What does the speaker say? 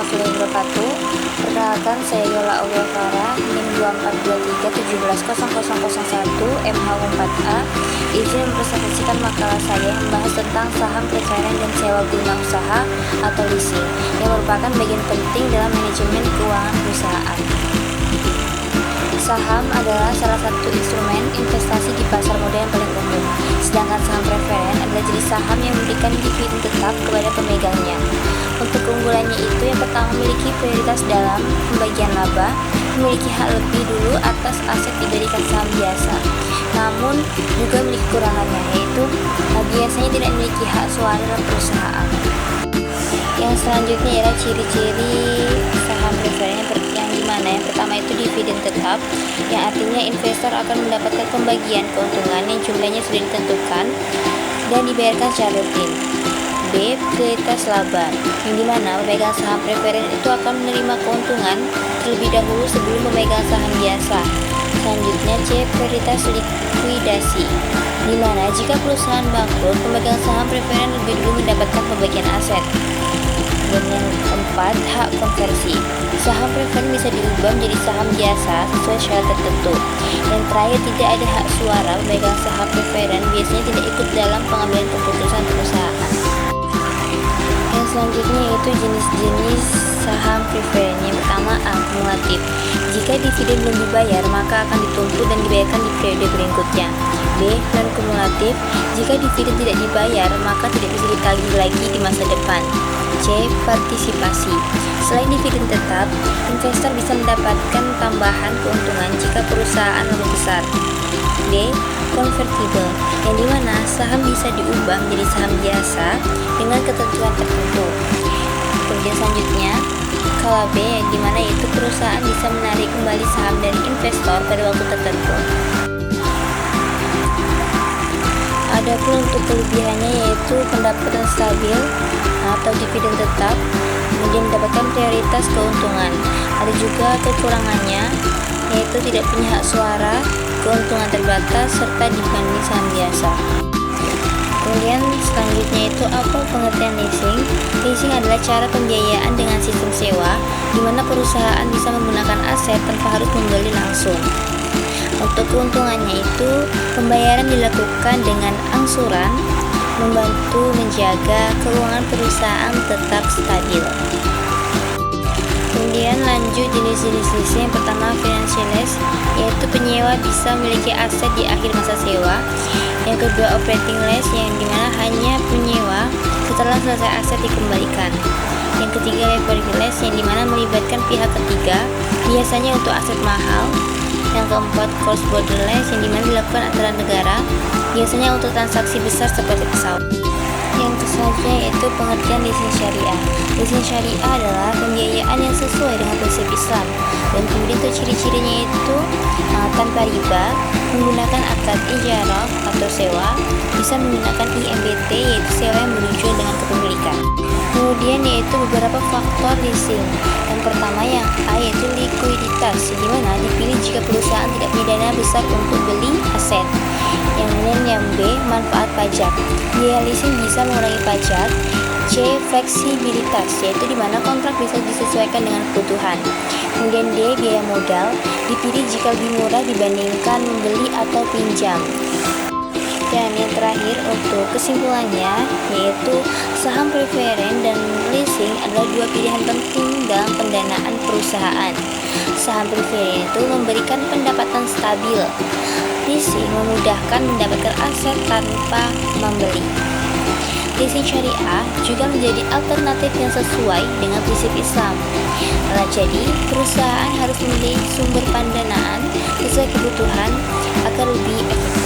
warahmatullahi wabarakatuh. Perkenalkan, saya Yola Aulia Farah, NIM 2423170001 MH4A. Izin mempresentasikan makalah saya yang membahas tentang saham preferensi dan sewa guna usaha atau leasing, yang merupakan bagian penting dalam manajemen keuangan perusahaan. Saham adalah salah satu instrumen investasi di pasar modal yang paling umum, sedangkan saham preferen adalah jenis saham yang memberikan dividen tetap kepada pemegangnya. Untuk keunggulannya itu, yang pertama, memiliki prioritas dalam pembagian laba, memiliki hak lebih dulu atas aset dibandingkan saham biasa. Namun juga memiliki kekurangannya, yaitu biasanya tidak memiliki hak suara dalam perusahaan. Yang selanjutnya adalah ciri-ciri saham preferen yang dimana yang pertama itu dividen tetap, yang artinya investor akan mendapatkan pembagian keuntungan yang jumlahnya sudah ditentukan dan dibayarkan secara rutin. B. Prioritas laba, yang dimana pemegang saham preferen itu akan menerima keuntungan terlebih dahulu sebelum memegang saham biasa. Selanjutnya C. Prioritas likuidasi, dimana jika perusahaan bangkrut, pemegang saham preferen lebih dulu mendapatkan pembagian aset. Dan yang keempat, hak konversi. Saham preferen bisa diubah menjadi saham biasa sesuai syarat tertentu. Dan terakhir, tidak ada hak suara. Pemegang saham preferen biasanya tidak ikut dalam pengambilan keputusan perusahaan. Yang selanjutnya yaitu jenis-jenis saham preferen. Yang pertama, akumulatif. Jika dividen belum dibayar, maka akan dituntut dan dibayarkan di periode berikutnya. B. Non kumulatif. Jika dividen tidak dibayar, maka tidak bisa ditagih lagi di masa depan. C. Partisipasi. Selain dividen tetap, investor bisa mendapatkan tambahan keuntungan jika perusahaan lebih besar. D. Convertible, yang dimana saham bisa diubah menjadi saham biasa dengan ketentuan tertentu. Kemudian selanjutnya, KWB, yang dimana itu perusahaan bisa menarik kembali saham dari investor pada waktu tertentu. Adapun untuk kelebihannya yaitu pendapatan stabil atau dividen tetap, kemudian mendapatkan prioritas keuntungan. Ada juga kekurangannya, yaitu tidak punya hak suara, keuntungan terbatas, serta dibanding saham biasa. Kemudian selanjutnya itu apa pengertian leasing? Leasing adalah cara pembiayaan dengan sistem sewa, di mana perusahaan bisa menggunakan aset tanpa harus membeli langsung. Untuk keuntungannya itu, pembayaran dilakukan dengan angsuran, membantu menjaga keuangan perusahaan tetap stabil. Kemudian lanjut jenis-jenis leasing. Yang pertama, financial lease, yaitu penyewa bisa memiliki aset di akhir masa sewa. Yang kedua, operating lease, yang dimana hanya penyewa setelah selesai aset dikembalikan. Yang ketiga, leverage lease, yang dimana melibatkan pihak ketiga, biasanya untuk aset mahal. Yang keempat, cross border lease, yang dimana dilakukan antara negara, biasanya untuk transaksi besar seperti pesawat. Yang selanjutnya yaitu pengertian leasing syariah. Leasing syariah adalah pembiayaan yang sesuai dengan prinsip Islam. Dan kemudian untuk ciri-cirinya itu tanpa riba, menggunakan akad ijarah atau sewa, bisa menggunakan IMBT, yaitu sewa yang berunsur dengan kepemilikan. Kemudian yaitu beberapa faktor leasing. Yang pertama yang A yaitu likuiditas, di mana dipilih jika perusahaan tidak punya dana besar untuk beli aset. Yang kemudian yang B, manfaat pajak. Biaya leasing bisa mengurangi pajak. C, fleksibilitas, yaitu di mana kontrak bisa disesuaikan dengan kebutuhan. Kemudian D, biaya modal, dipilih jika lebih murah dibandingkan membeli atau pinjam. Dan yang terakhir untuk kesimpulannya yaitu saham preferen dan leasing adalah dua pilihan penting dalam pendanaan perusahaan. Saham preferen itu memberikan pendapatan stabil. Leasing memudahkan mendapatkan aset tanpa membeli. Leasing syariah juga menjadi alternatif yang sesuai dengan prinsip Islam. Jadi, perusahaan harus memiliki sumber pendanaan sesuai kebutuhan agar lebih efektif.